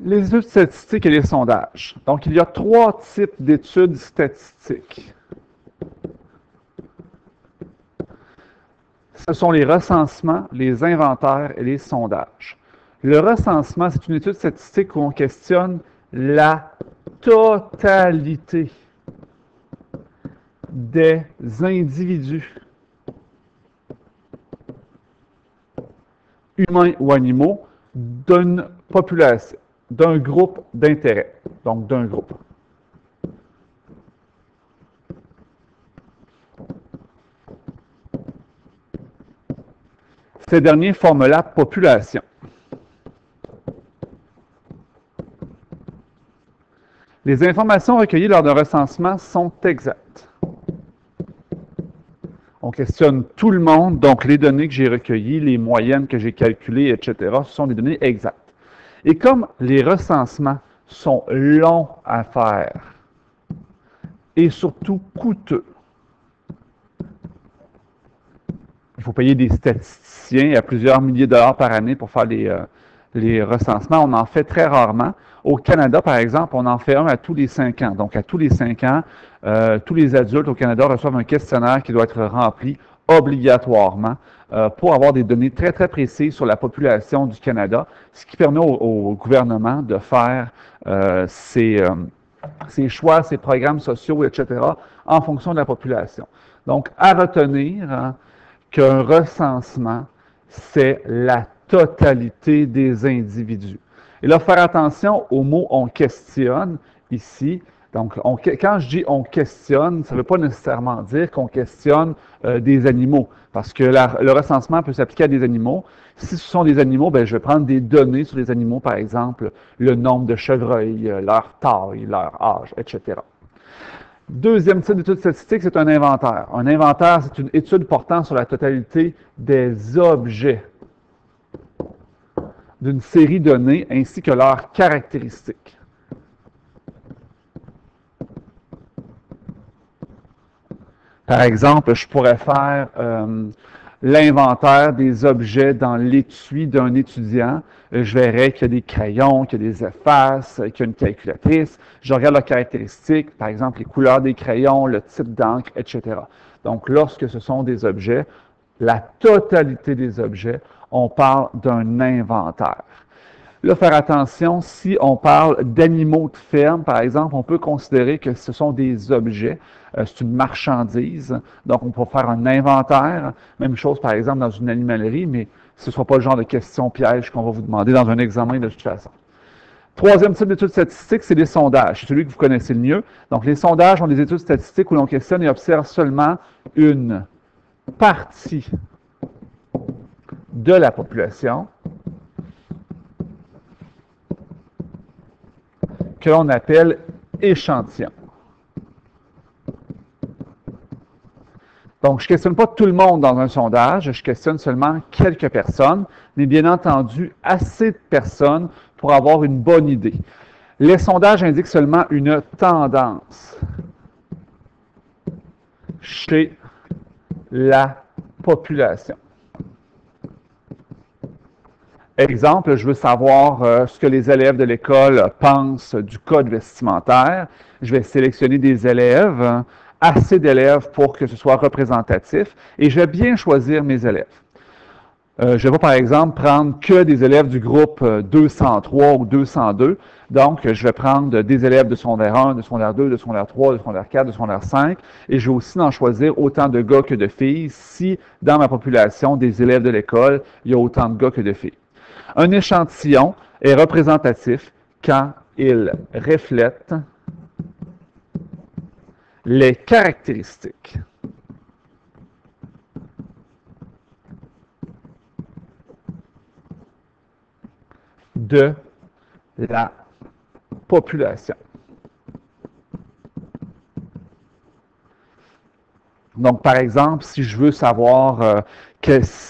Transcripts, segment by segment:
Les études statistiques et les sondages. Donc, il y a 3 types d'études statistiques. Ce sont les recensements, les inventaires et les sondages. Le recensement, c'est une étude statistique où on questionne la totalité des individus, humains ou animaux, d'une population, d'un groupe d'intérêt, donc d'un groupe. Ces derniers forment la population. Les informations recueillies lors d'un recensement sont exactes. On questionne tout le monde, donc les données que j'ai recueillies, les moyennes que j'ai calculées, etc., ce sont des données exactes. Et comme les recensements sont longs à faire et surtout coûteux, il faut payer des statisticiens à plusieurs milliers de dollars par année pour faire les recensements. On en fait très rarement. Au Canada, par exemple, on en fait un à tous les 5 ans. Donc, à tous les 5 ans, tous les adultes au Canada reçoivent un questionnaire qui doit être rempli obligatoirement pour avoir des données très, très précises sur la population du Canada, ce qui permet au gouvernement de faire ses choix, ses programmes sociaux, etc., en fonction de la population. Donc, à retenir qu'un recensement, c'est la totalité des individus. Et là, faire attention au mot « on questionne » ici. Donc, quand je dis « on questionne », ça ne veut pas nécessairement dire qu'on questionne des animaux, parce que le recensement peut s'appliquer à des animaux. Si ce sont des animaux, bien, je vais prendre des données sur les animaux, par exemple, le nombre de chevreuils, leur taille, leur âge, etc. Deuxième type d'étude statistique, c'est un inventaire. Un inventaire, c'est une étude portant sur la totalité des objets d'une série donnée ainsi que leurs caractéristiques. Par exemple, je pourrais faire l'inventaire des objets dans l'étui d'un étudiant. Je verrai qu'il y a des crayons, qu'il y a des effaces, qu'il y a une calculatrice. Je regarde leurs caractéristiques, par exemple les couleurs des crayons, le type d'encre, etc. Donc, lorsque ce sont des objets, la totalité des objets, on parle d'un inventaire. Là, faire attention, si on parle d'animaux de ferme, par exemple, on peut considérer que ce sont des objets, c'est une marchandise, donc on peut faire un inventaire. Même chose, par exemple, dans une animalerie, mais ce ne sera pas le genre de question piège qu'on va vous demander dans un examen de toute façon. Troisième type d'études statistiques, c'est les sondages. C'est celui que vous connaissez le mieux. Donc, les sondages ont des études statistiques où l'on questionne et observe seulement une partie de la population que l'on appelle échantillon. Donc, je ne questionne pas tout le monde dans un sondage, je questionne seulement quelques personnes, mais bien entendu, assez de personnes pour avoir une bonne idée. Les sondages indiquent seulement une tendance chez la population. Exemple, je veux savoir ce que les élèves de l'école pensent du code vestimentaire. Je vais sélectionner des élèves, assez d'élèves pour que ce soit représentatif, et je vais bien choisir mes élèves. Je ne vais pas, par exemple, prendre que des élèves du groupe 203 ou 202. Donc, je vais prendre des élèves de secondaire 1, de secondaire 2, de secondaire 3, de secondaire 4, de secondaire 5, et je vais aussi en choisir autant de gars que de filles si, dans ma population des élèves de l'école, il y a autant de gars que de filles. Un échantillon est représentatif quand il reflète les caractéristiques de la population. Donc, par exemple, si je veux savoir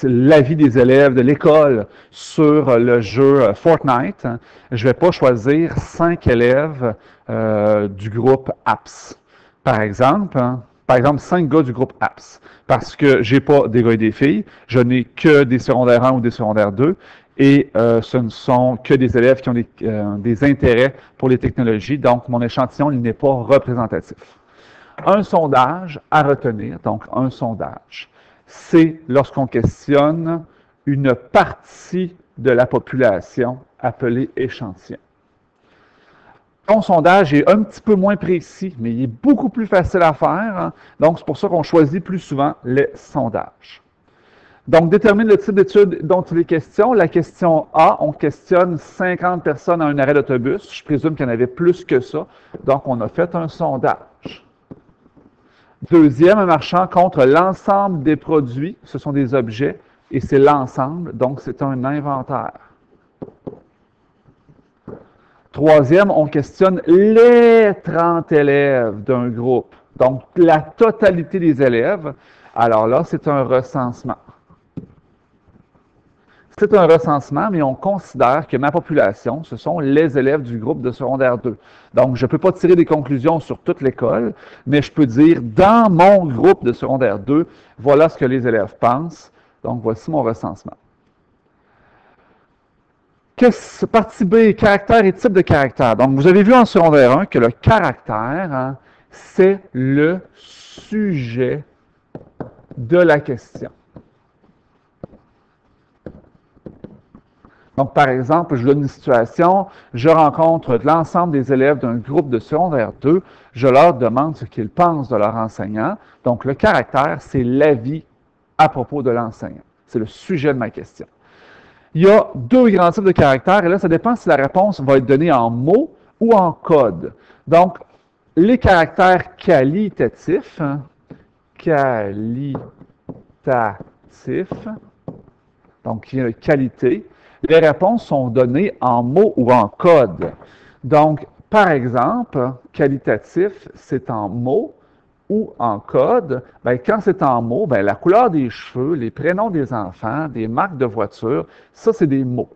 l'avis des élèves de l'école sur le jeu Fortnite, je ne vais pas choisir 5 élèves du groupe Apps. Par exemple, 5 gars du groupe Apps. Parce que je n'ai pas des gars et des filles, je n'ai que des secondaires 1 ou des secondaires 2, et ce ne sont que des élèves qui ont des intérêts pour les technologies. Donc, mon échantillon, il n'est pas représentatif. Un sondage à retenir, donc un sondage, c'est lorsqu'on questionne une partie de la population appelée échantillon. Ton sondage est un petit peu moins précis, mais il est beaucoup plus facile à faire. Hein? Donc, c'est pour ça qu'on choisit plus souvent les sondages. Donc, détermine le type d'étude dont il est question. La question A, on questionne 50 personnes à un arrêt d'autobus. Je présume qu'il y en avait plus que ça. Donc, on a fait un sondage. Deuxième, un marchand contre l'ensemble des produits. Ce sont des objets et c'est l'ensemble. Donc, c'est un inventaire. Troisième, on questionne les 30 élèves d'un groupe. Donc, la totalité des élèves. Alors là, c'est un recensement. C'est un recensement, mais on considère que ma population, ce sont les élèves du groupe de secondaire 2. Donc, je ne peux pas tirer des conclusions sur toute l'école, mais je peux dire, dans mon groupe de secondaire 2, voilà ce que les élèves pensent. Donc, voici mon recensement. Partie B, caractère et type de caractère. Donc, vous avez vu en secondaire 1 que le caractère, hein, c'est le sujet de la question. Donc, par exemple, je donne une situation, je rencontre l'ensemble des élèves d'un groupe de secondaire 2, je leur demande ce qu'ils pensent de leur enseignant. Donc, le caractère, c'est l'avis à propos de l'enseignant. C'est le sujet de ma question. Il y a deux grands types de caractères, et là, ça dépend si la réponse va être donnée en mots ou en code. Donc, les caractères qualitatifs, donc qualité, les réponses sont données en mots ou en code. Donc, par exemple, qualitatif, c'est en mots ou en code. Bien, quand c'est en mots, bien, la couleur des cheveux, les prénoms des enfants, des marques de voiture, ça, c'est des mots.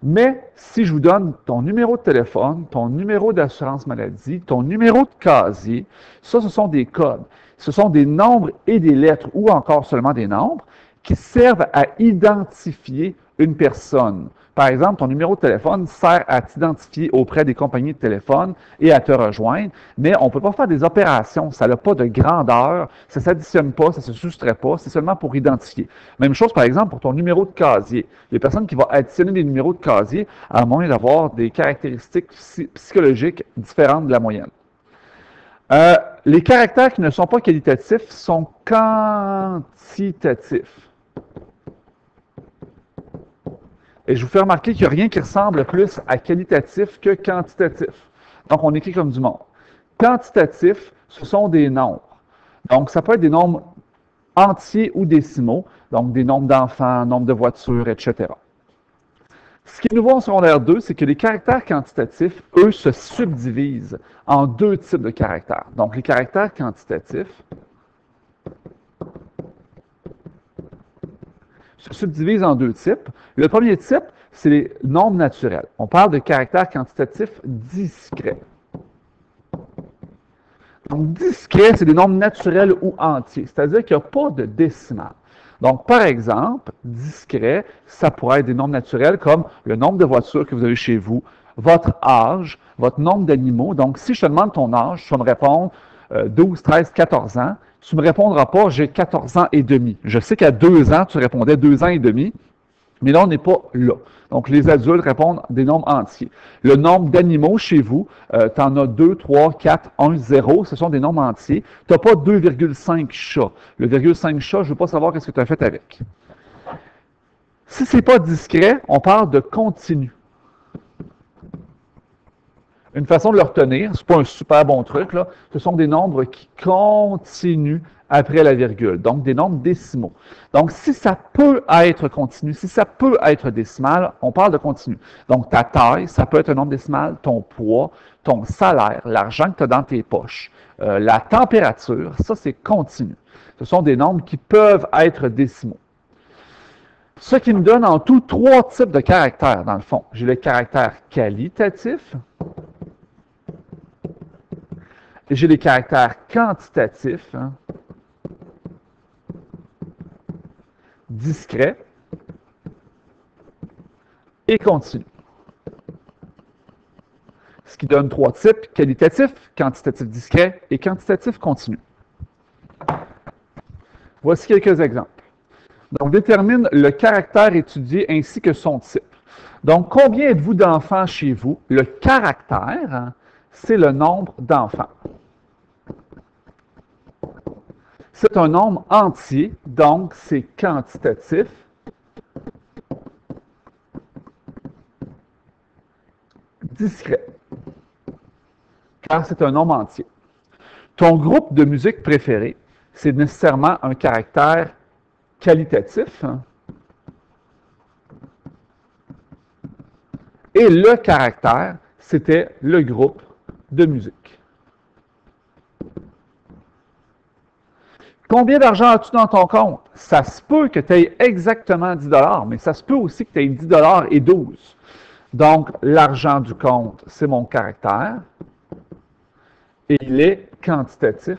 Mais si je vous donne ton numéro de téléphone, ton numéro d'assurance maladie, ton numéro de casier, ça, ce sont des codes. Ce sont des nombres et des lettres, ou encore seulement des nombres, qui servent à identifier une personne. Par exemple, ton numéro de téléphone sert à t'identifier auprès des compagnies de téléphone et à te rejoindre, mais on ne peut pas faire des opérations, ça n'a pas de grandeur, ça ne s'additionne pas, ça ne se soustrait pas, c'est seulement pour identifier. Même chose, par exemple, pour ton numéro de casier. Les personnes qui vont additionner des numéros de casier, à moins d'avoir des caractéristiques psychologiques différentes de la moyenne. Les caractères qui ne sont pas qualitatifs sont quantitatifs. Et je vous fais remarquer qu'il n'y a rien qui ressemble plus à qualitatif que quantitatif. Donc, on écrit comme du monde. Quantitatif, ce sont des nombres. Donc, ça peut être des nombres entiers ou décimaux, donc des nombres d'enfants, nombres de voitures, etc. Ce qui est nouveau en secondaire 2, c'est que les caractères quantitatifs, eux, se subdivisent en deux types de caractères. Donc, les caractères quantitatifs se subdivisent en deux types. Le premier type, c'est les nombres naturels. On parle de caractères quantitatifs discrets. Donc, discrets, c'est des nombres naturels ou entiers, c'est-à-dire qu'il n'y a pas de décimale. Donc, par exemple, discret, ça pourrait être des nombres naturels comme le nombre de voitures que vous avez chez vous, votre âge, votre nombre d'animaux. Donc, si je te demande ton âge, tu vas me répondre 12, 13, 14 ans. Tu ne me répondras pas, j'ai 14 ans et demi. Je sais qu'à 2 ans, tu répondais 2 ans et demi, mais là, on n'est pas là. Donc, les adultes répondent des nombres entiers. Le nombre d'animaux chez vous, tu en as 2, 3, 4, 1, 0, ce sont des nombres entiers. Tu n'as pas 2,5 chats. Le 2,5 chat, je ne veux pas savoir ce que tu as fait avec. Si ce n'est pas discret, on parle de continu. Une façon de le retenir, ce n'est pas un super bon truc, là, ce sont des nombres qui continuent après la virgule, donc des nombres décimaux. Donc, si ça peut être continu, si ça peut être décimal, on parle de continu. Donc, ta taille, ça peut être un nombre décimal, ton poids, ton salaire, l'argent que tu as dans tes poches, la température, ça c'est continu. Ce sont des nombres qui peuvent être décimaux. Ce qui me donne en tout 3 types de caractères, dans le fond. J'ai le caractère qualitatif, et j'ai les caractères quantitatifs, discrets, et continu. Ce qui donne 3 types, qualitatif, quantitatif discret et quantitatif continu. Voici quelques exemples. Donc, détermine le caractère étudié ainsi que son type. Donc, combien êtes-vous d'enfants chez vous? Le caractère, c'est le nombre d'enfants. C'est un nombre entier, donc c'est quantitatif. Discret, car c'est un nombre entier. Ton groupe de musique préféré, c'est nécessairement un caractère qualitatif. Et le caractère, c'était le groupe de musique. Combien d'argent as-tu dans ton compte? Ça se peut que tu aies exactement 10 $, mais ça se peut aussi que tu aies 10 $ et 12. Donc, l'argent du compte, c'est mon caractère. Et il est quantitatif.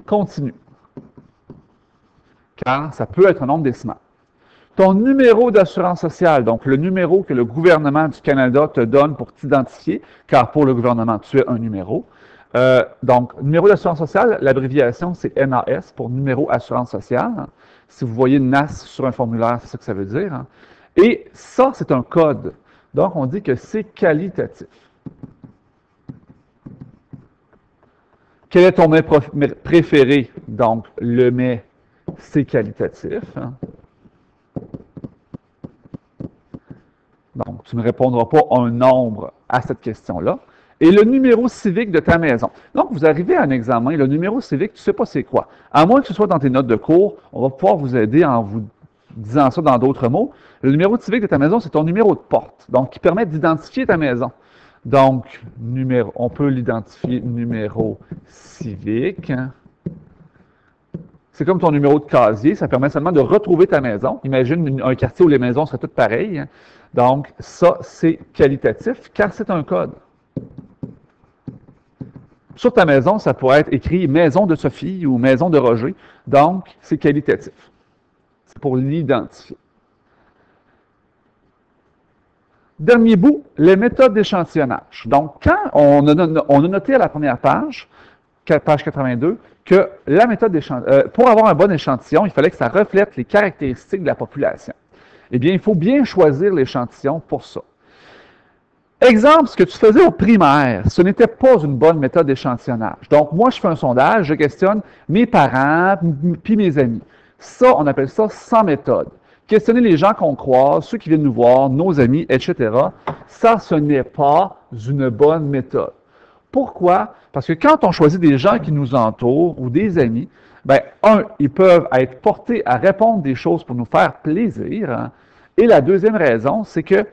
Continu. Car ça peut être un nombre décimal. Ton numéro d'assurance sociale, donc le numéro que le gouvernement du Canada te donne pour t'identifier, car pour le gouvernement, tu es un numéro. Donc, numéro d'assurance sociale, l'abréviation, c'est NAS pour numéro assurance sociale. Si vous voyez NAS sur un formulaire, c'est ça que ça veut dire. Et ça, c'est un code. Donc, on dit que c'est qualitatif. Quel est ton mets préféré? Donc, le mets, c'est qualitatif. Donc, tu ne répondras pas un nombre à cette question-là. Et le numéro civique de ta maison. Donc, vous arrivez à un examen, le numéro civique, tu ne sais pas c'est quoi. À moins que ce soit dans tes notes de cours, on va pouvoir vous aider en vous disant ça dans d'autres mots. Le numéro civique de ta maison, c'est ton numéro de porte, donc qui permet d'identifier ta maison. Donc, on peut l'identifier numéro civique. C'est comme ton numéro de casier, ça permet seulement de retrouver ta maison. Imagine un quartier où les maisons seraient toutes pareilles. Donc, ça, c'est qualitatif, car c'est un code. Sur ta maison, ça pourrait être écrit « Maison de Sophie » ou « Maison de Roger ». Donc, c'est qualitatif. C'est pour l'identifier. Dernier bout, les méthodes d'échantillonnage. Donc, quand on a noté à la première page 82, que la méthode pour avoir un bon échantillon, il fallait que ça reflète les caractéristiques de la population. Eh bien, il faut bien choisir l'échantillon pour ça. Exemple, ce que tu faisais au primaire, ce n'était pas une bonne méthode d'échantillonnage. Donc, moi, je fais un sondage, je questionne mes parents puis mes amis. Ça, on appelle ça sans méthode. Questionner les gens qu'on croise, ceux qui viennent nous voir, nos amis, etc. Ça, ce n'est pas une bonne méthode. Pourquoi? Parce que quand on choisit des gens qui nous entourent ou des amis, bien, ils peuvent être portés à répondre des choses pour nous faire plaisir. Hein? Et la deuxième raison, c'est que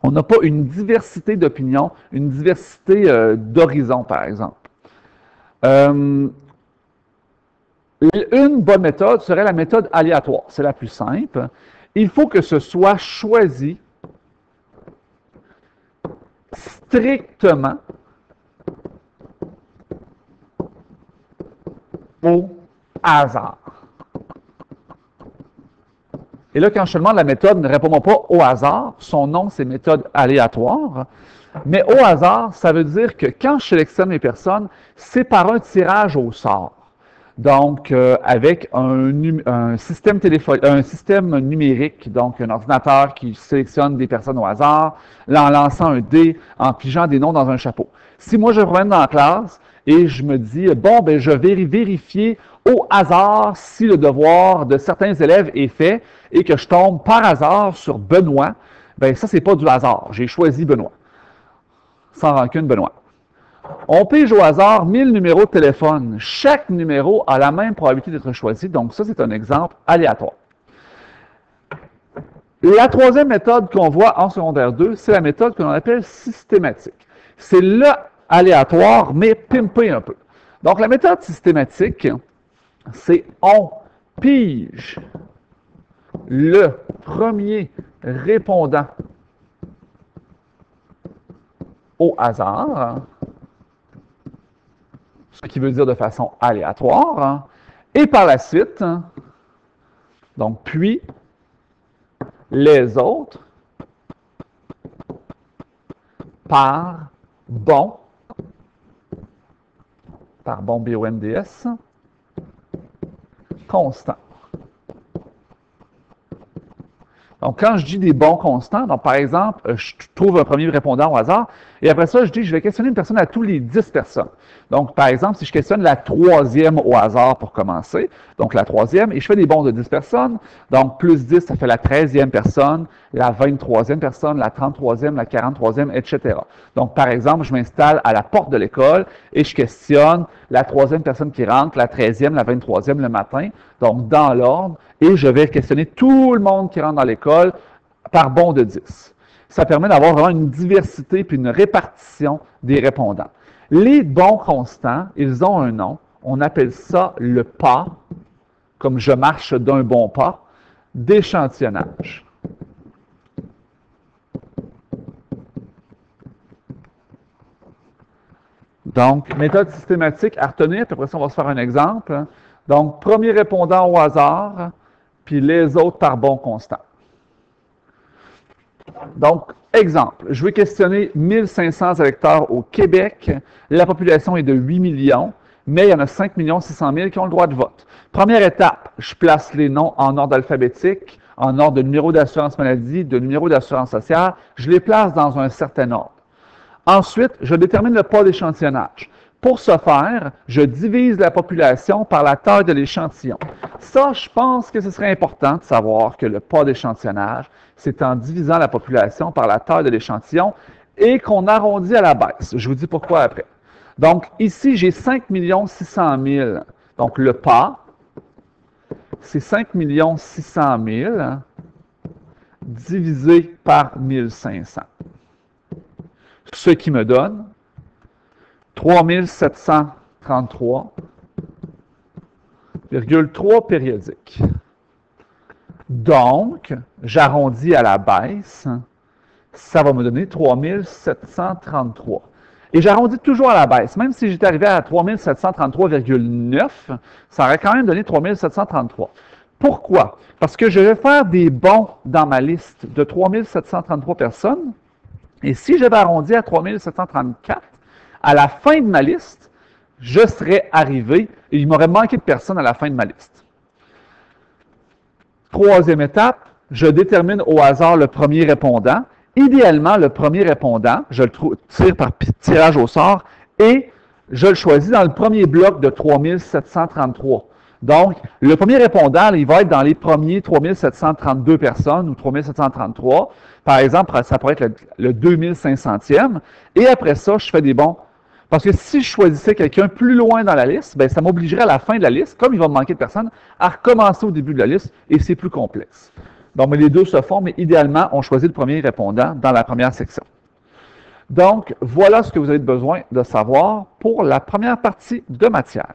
on n'a pas une diversité d'opinions, une diversité d'horizons, par exemple. Une bonne méthode serait la méthode aléatoire. C'est la plus simple. Il faut que ce soit choisi strictement au hasard. Et là, quand je te demande la méthode, ne répond pas au hasard. Son nom, c'est méthode aléatoire. Mais au hasard, ça veut dire que quand je sélectionne les personnes, c'est par un tirage au sort. Donc, avec un système numérique, donc un ordinateur qui sélectionne des personnes au hasard, en lançant un dé, en pigeant des noms dans un chapeau. Si moi, je me promène dans la classe et je me dis, bon, ben, je vais vérifier au hasard si le devoir de certains élèves est fait et que je tombe par hasard sur Benoît, ben ça, c'est pas du hasard. J'ai choisi Benoît. Sans rancune, Benoît. On pige au hasard 1000 numéros de téléphone. Chaque numéro a la même probabilité d'être choisi. Donc, ça, c'est un exemple aléatoire. La troisième méthode qu'on voit en secondaire 2, c'est la méthode que l'on appelle systématique. C'est le aléatoire, mais pimpé un peu. Donc, la méthode systématique, c'est on pige le premier répondant au hasard, ce qui veut dire de façon aléatoire, et par la suite, donc puis, les autres par bon, B-O-N-D-S, constant. Donc, quand je dis des bons constants, donc par exemple, je trouve un premier répondant au hasard, et après ça, je dis, je vais questionner une personne à tous les 10 personnes. Donc, par exemple, si je questionne la troisième au hasard pour commencer, donc la troisième, et je fais des bons de 10 personnes, donc plus 10, ça fait la 13e personne, la 23e personne, la 33e, la 43e, etc. Donc, par exemple, je m'installe à la porte de l'école et je questionne la troisième personne qui rentre, la 13e, la 23e le matin, donc dans l'ordre, et je vais questionner tout le monde qui rentre dans l'école par bon de 10. Ça permet d'avoir vraiment une diversité puis une répartition des répondants. Les bons constants, ils ont un nom. On appelle ça le pas, comme je marche d'un bon pas, d'échantillonnage. Donc, méthode systématique à retenir, puis après ça, on va se faire un exemple. Donc, premier répondant au hasard, puis les autres par bon constant. Donc, exemple, je vais questionner 1500 électeurs au Québec. La population est de 8 millions, mais il y en a 5 600 000 qui ont le droit de vote. Première étape, je place les noms en ordre alphabétique, en ordre de numéro d'assurance maladie, de numéro d'assurance sociale. Je les place dans un certain ordre. Ensuite, je détermine le pas d'échantillonnage. Pour ce faire, je divise la population par la taille de l'échantillon. Ça, je pense que ce serait important de savoir que le pas d'échantillonnage, c'est en divisant la population par la taille de l'échantillon et qu'on arrondit à la baisse. Je vous dis pourquoi après. Donc, ici, j'ai 5 600 000. Donc, le pas, c'est 5 600 000 divisé par 1500. Ce qui me donne 3733,3 périodiques. Donc, j'arrondis à la baisse, ça va me donner 3733. Et j'arrondis toujours à la baisse. Même si j'étais arrivé à 3733,9, ça aurait quand même donné 3733. Pourquoi? Parce que je vais faire des bons dans ma liste de 3733 personnes. Et si j'avais arrondi à 3734, à la fin de ma liste, je serais arrivé et il m'aurait manqué de personnes à la fin de ma liste. Troisième étape, je détermine au hasard le premier répondant. Idéalement, le premier répondant, je le tire par tirage au sort et je le choisis dans le premier bloc de 3733. Donc, le premier répondant, il va être dans les premiers 3732 personnes ou 3733. Par exemple, ça pourrait être le 2500e. Et après ça, je fais des bons. Parce que si je choisissais quelqu'un plus loin dans la liste, bien, ça m'obligerait à la fin de la liste, comme il va me manquer de personnes, à recommencer au début de la liste et c'est plus complexe. Donc, les deux se font, mais idéalement, on choisit le premier répondant dans la première section. Donc, voilà ce que vous avez besoin de savoir pour la première partie de matière.